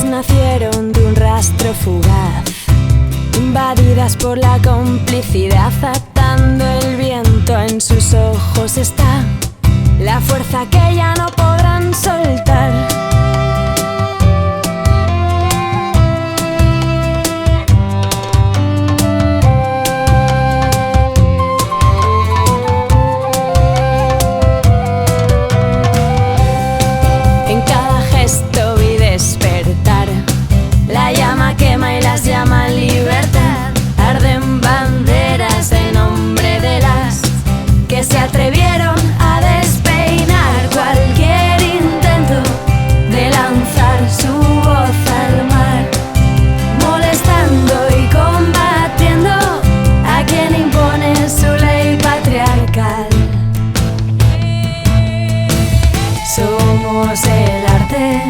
vidas nacieron de un rastro fugaz, invadidas por la complicidad, atando el viento en sus ojos está la fuerza que ya no podrán soltar. En cada gesto vi despertar la llama quema y las llaman libertad. Arden banderas en nombre de las que se atrevieron a despeinar cualquier intento de lanzar su voz al mar, molestando y combatiendo a quien impone su ley patriarcal. Somos el arte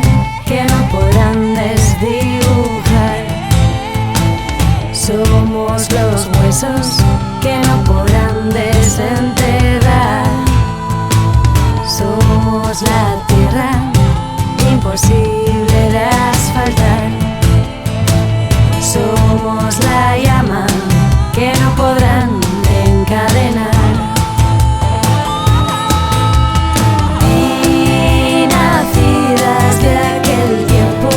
que no podrán desdibujar. Somos los huesos que no podrán desenterrar. Somos la tierra imposible de asfaltar. Somos la llama que no podrán encadenar. Y nacidas de aquel tiempo,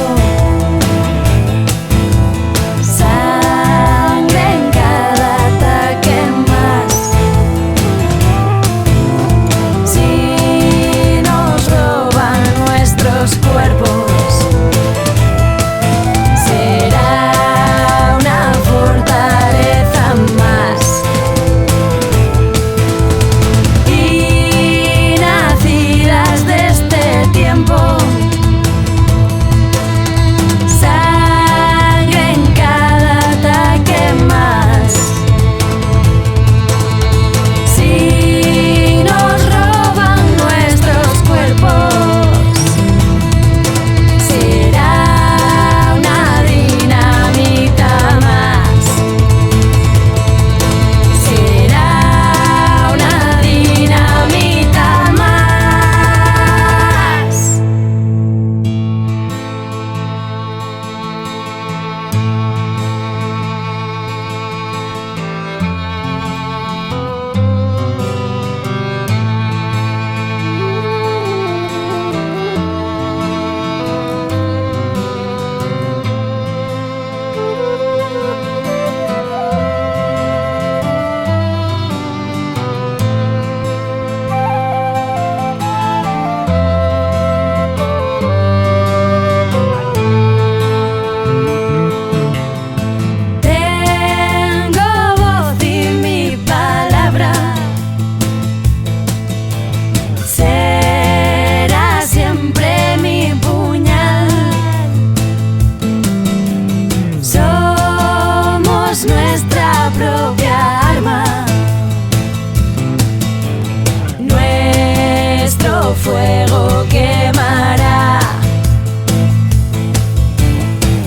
fuego quemará.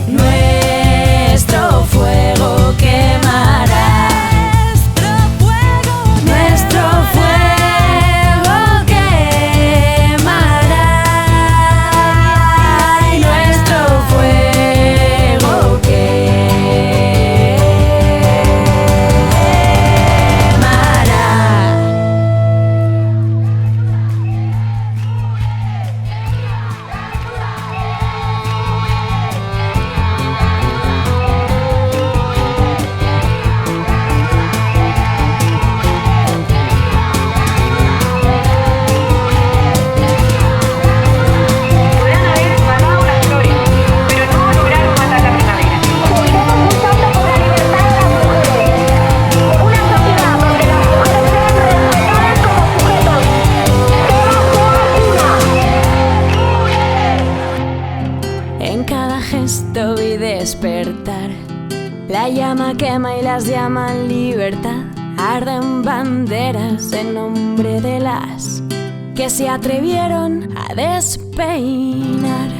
Nuestro fuego quemará. Nuestro fuego quemará. Y nuestro fuego gesto vi despertar la llama quema y las llaman libertad. Arden banderas en nombre de las que se atrevieron a despeinar.